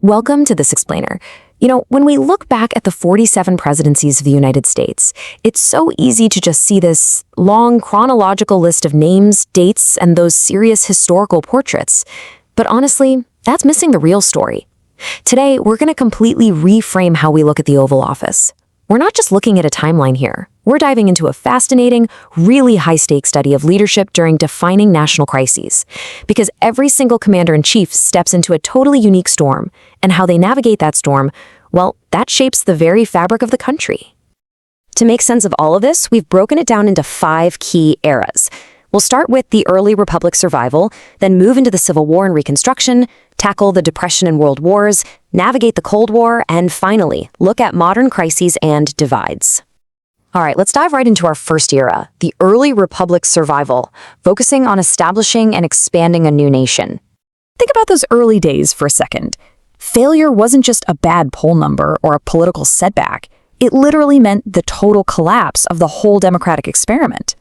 Welcome to this explainer. When we look back at the 47 presidencies of the United States, it's so easy to just see this long chronological list of names, dates, and those serious historical portraits. But honestly, that's missing the real story. Today, we're going to completely reframe how we look at the Oval Office. We're not just looking at a timeline here. We're diving into a fascinating, really high-stakes study of leadership during defining national crises. Because every single commander-in-chief steps into a totally unique storm, and how they navigate that storm, well, that shapes the very fabric of the country. To make sense of all of this, we've broken it down into 5 key eras. We'll start with the early Republic survival, then move into the Civil War and Reconstruction, tackle the Depression and World Wars, navigate the Cold War, and finally, look at modern crises and divides. All right, let's dive right into our first era, the early Republic survival, focusing on establishing and expanding a new nation. Think about those early days for a second. Failure wasn't just a bad poll number or a political setback. It literally meant the total collapse of the whole democratic experiment.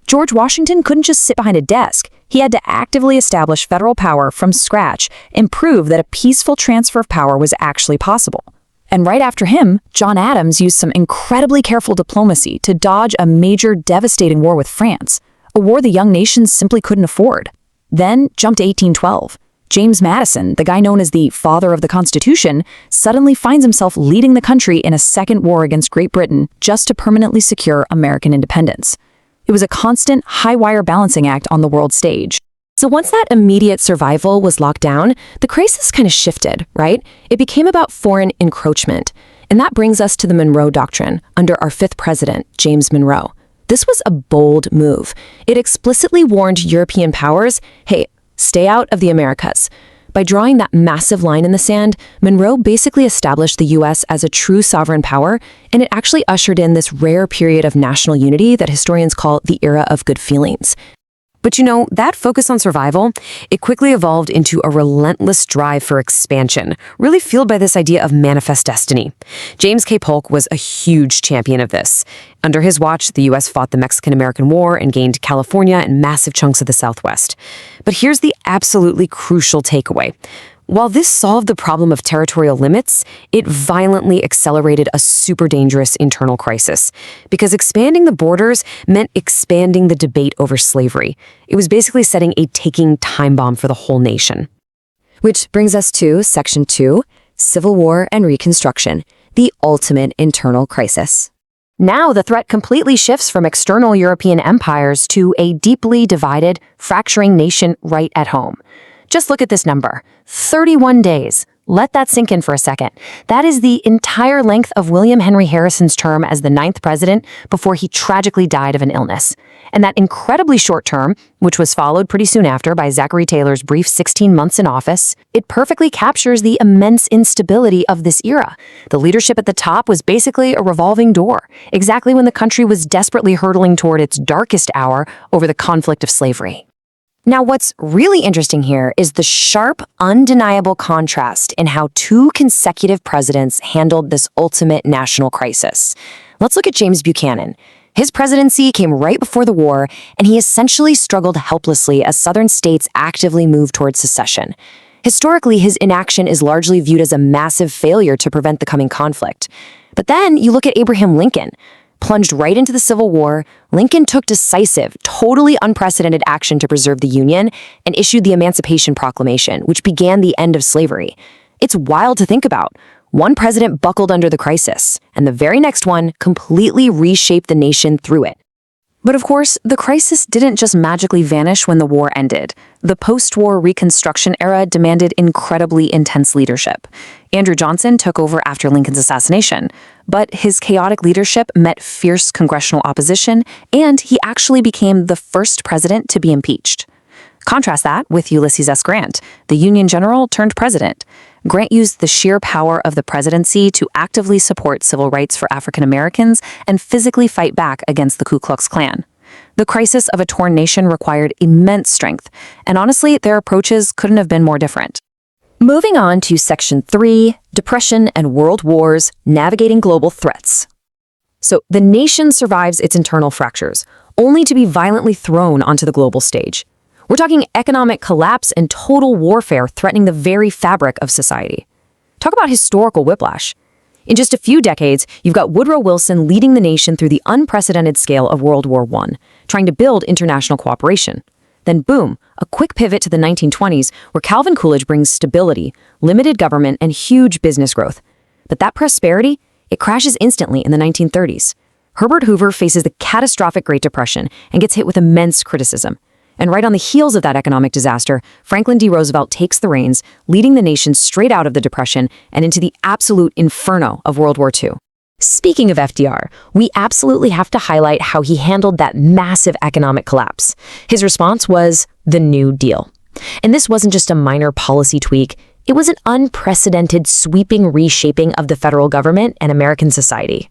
George Washington couldn't just sit behind a desk. He had to actively establish federal power from scratch and prove that a peaceful transfer of power was actually possible. And right after him, John Adams used some incredibly careful diplomacy to dodge a major, devastating war with France, a war the young nations simply couldn't afford. Then jump to 1812. James Madison, the guy known as the father of the Constitution, suddenly finds himself leading the country in a second war against Great Britain just to permanently secure American independence. It was a constant, high-wire balancing act on the world stage. So once that immediate survival was locked down, the crisis kind of shifted, right? It became about foreign encroachment. And that brings us to the Monroe Doctrine under our 5th president, James Monroe. This was a bold move. It explicitly warned European powers, hey, stay out of the Americas. By drawing that massive line in the sand, Monroe basically established the U.S. as a true sovereign power, and it actually ushered in this rare period of national unity that historians call the era of good feelings. But that focus on survival, it quickly evolved into a relentless drive for expansion, really fueled by this idea of manifest destiny. James K. Polk was a huge champion of this. Under his watch, the U.S. fought the Mexican-American War and gained California and massive chunks of the Southwest. But here's the absolutely crucial takeaway. While this solved the problem of territorial limits, it violently accelerated a super dangerous internal crisis. Because expanding the borders meant expanding the debate over slavery. It was basically setting a ticking time bomb for the whole nation. Which brings us to Section 2, Civil War and Reconstruction, the ultimate internal crisis. Now the threat completely shifts from external European empires to a deeply divided, fracturing nation right at home. Just look at this number, 31 days. Let that sink in for a second. That is the entire length of William Henry Harrison's term as the 9th president before he tragically died of an illness. And that incredibly short term, which was followed pretty soon after by Zachary Taylor's brief 16 months in office, it perfectly captures the immense instability of this era. The leadership at the top was basically a revolving door, exactly when the country was desperately hurtling toward its darkest hour over the conflict of slavery. Now, what's really interesting here is the sharp, undeniable contrast in how 2 consecutive presidents handled this ultimate national crisis. Let's look at James Buchanan. His presidency came right before the war, and he essentially struggled helplessly as Southern states actively moved towards secession. Historically, his inaction is largely viewed as a massive failure to prevent the coming conflict. But then you look at Abraham Lincoln. Plunged right into the Civil War, Lincoln took decisive, totally unprecedented action to preserve the Union and issued the Emancipation Proclamation, which began the end of slavery. It's wild to think about. One president buckled under the crisis, and the very next one completely reshaped the nation through it. But of course, the crisis didn't just magically vanish when the war ended. The post-war Reconstruction era demanded incredibly intense leadership. Andrew Johnson took over after Lincoln's assassination, but his chaotic leadership met fierce congressional opposition, and he actually became the first president to be impeached. Contrast that with Ulysses S. Grant, the Union general turned president. Grant used the sheer power of the presidency to actively support civil rights for African Americans and physically fight back against the Ku Klux Klan. The crisis of a torn nation required immense strength, and honestly, their approaches couldn't have been more different. Moving on to Section 3, Depression and World Wars, Navigating Global Threats. So the nation survives its internal fractures, only to be violently thrown onto the global stage. We're talking economic collapse and total warfare threatening the very fabric of society. Talk about historical whiplash. In just a few decades, you've got Woodrow Wilson leading the nation through the unprecedented scale of World War I, trying to build international cooperation. Then boom, a quick pivot to the 1920s where Calvin Coolidge brings stability, limited government, and huge business growth. But that prosperity, it crashes instantly in the 1930s. Herbert Hoover faces the catastrophic Great Depression and gets hit with immense criticism. And right on the heels of that economic disaster, Franklin D. Roosevelt takes the reins, leading the nation straight out of the Depression and into the absolute inferno of World War II. Speaking of FDR, we absolutely have to highlight how he handled that massive economic collapse. His response was the New Deal. And this wasn't just a minor policy tweak, it was an unprecedented sweeping reshaping of the federal government and American society.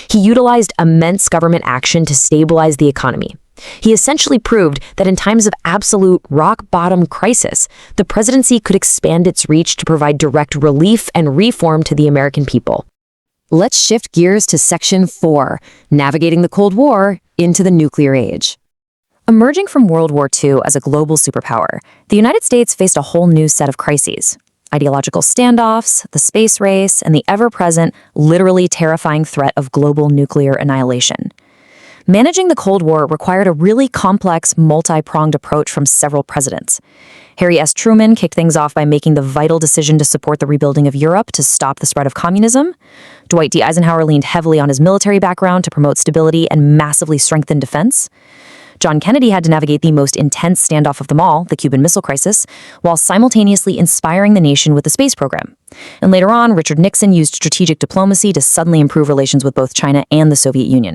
He utilized immense government action to stabilize the economy. He essentially proved that in times of absolute rock-bottom crisis, the presidency could expand its reach to provide direct relief and reform to the American people. Let's shift gears to Section 4, Navigating the Cold War into the Nuclear Age. Emerging from World War II as a global superpower, the United States faced a whole new set of crises. Ideological standoffs, the space race, and the ever-present, literally terrifying threat of global nuclear annihilation. Managing the Cold War required a really complex, multi-pronged approach from several presidents. Harry S. Truman kicked things off by making the vital decision to support the rebuilding of Europe to stop the spread of communism. Dwight D. Eisenhower leaned heavily on his military background to promote stability and massively strengthen defense. John Kennedy had to navigate the most intense standoff of them all, the Cuban Missile Crisis, while simultaneously inspiring the nation with the space program. And later on, Richard Nixon used strategic diplomacy to suddenly improve relations with both China and the Soviet Union.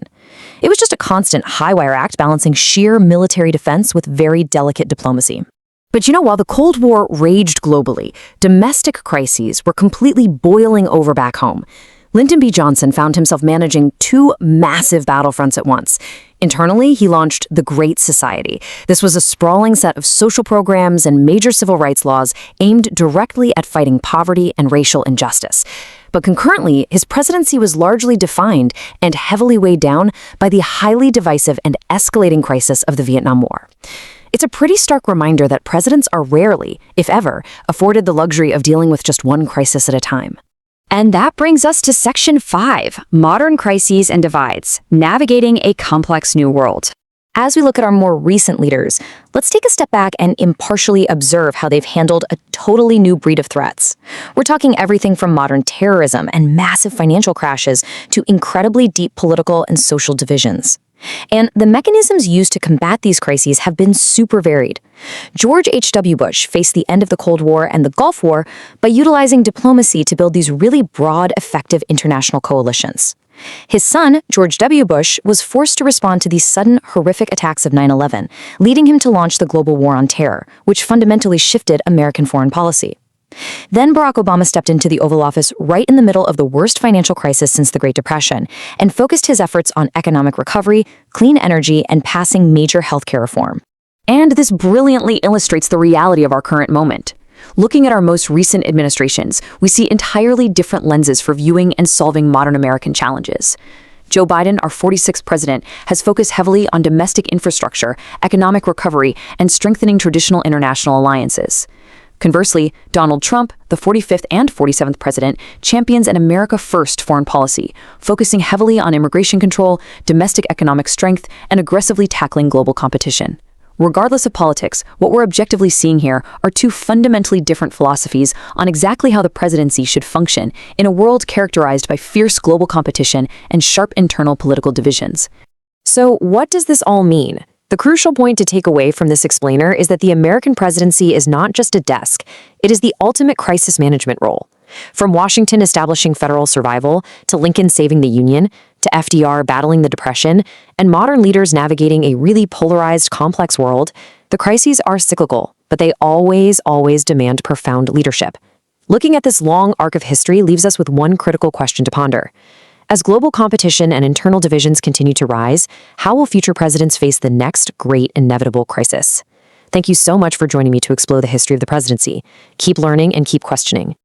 It was just a constant high-wire act balancing sheer military defense with very delicate diplomacy. But while the Cold War raged globally, domestic crises were completely boiling over back home. Lyndon B. Johnson found himself managing two massive battlefronts at once. Internally, he launched the Great Society. This was a sprawling set of social programs and major civil rights laws aimed directly at fighting poverty and racial injustice. But concurrently, his presidency was largely defined and heavily weighed down by the highly divisive and escalating crisis of the Vietnam War. It's a pretty stark reminder that presidents are rarely, if ever, afforded the luxury of dealing with just one crisis at a time. And that brings us to Section 5, Modern Crises and Divides, Navigating a Complex New World. As we look at our more recent leaders, let's take a step back and impartially observe how they've handled a totally new breed of threats. We're talking everything from modern terrorism and massive financial crashes to incredibly deep political and social divisions. And the mechanisms used to combat these crises have been super varied. George H.W. Bush faced the end of the Cold War and the Gulf War by utilizing diplomacy to build these really broad, effective international coalitions. His son, George W. Bush, was forced to respond to these sudden, horrific attacks of 9/11, leading him to launch the global war on terror, which fundamentally shifted American foreign policy. Then Barack Obama stepped into the Oval Office right in the middle of the worst financial crisis since the Great Depression and focused his efforts on economic recovery, clean energy, and passing major healthcare reform. And this brilliantly illustrates the reality of our current moment. Looking at our most recent administrations, we see entirely different lenses for viewing and solving modern American challenges. Joe Biden, our 46th president, has focused heavily on domestic infrastructure, economic recovery, and strengthening traditional international alliances. Conversely, Donald Trump, the 45th and 47th president, champions an America First foreign policy, focusing heavily on immigration control, domestic economic strength, and aggressively tackling global competition. Regardless of politics, what we're objectively seeing here are two fundamentally different philosophies on exactly how the presidency should function in a world characterized by fierce global competition and sharp internal political divisions. So, what does this all mean? The crucial point to take away from this explainer is that the American presidency is not just a desk, it is the ultimate crisis management role. From Washington establishing federal survival, to Lincoln saving the Union, to FDR battling the Depression, and modern leaders navigating a really polarized, complex world, the crises are cyclical, but they always demand profound leadership. Looking at this long arc of history leaves us with one critical question to ponder. As global competition and internal divisions continue to rise, how will future presidents face the next great inevitable crisis? Thank you so much for joining me to explore the history of the presidency. Keep learning and keep questioning.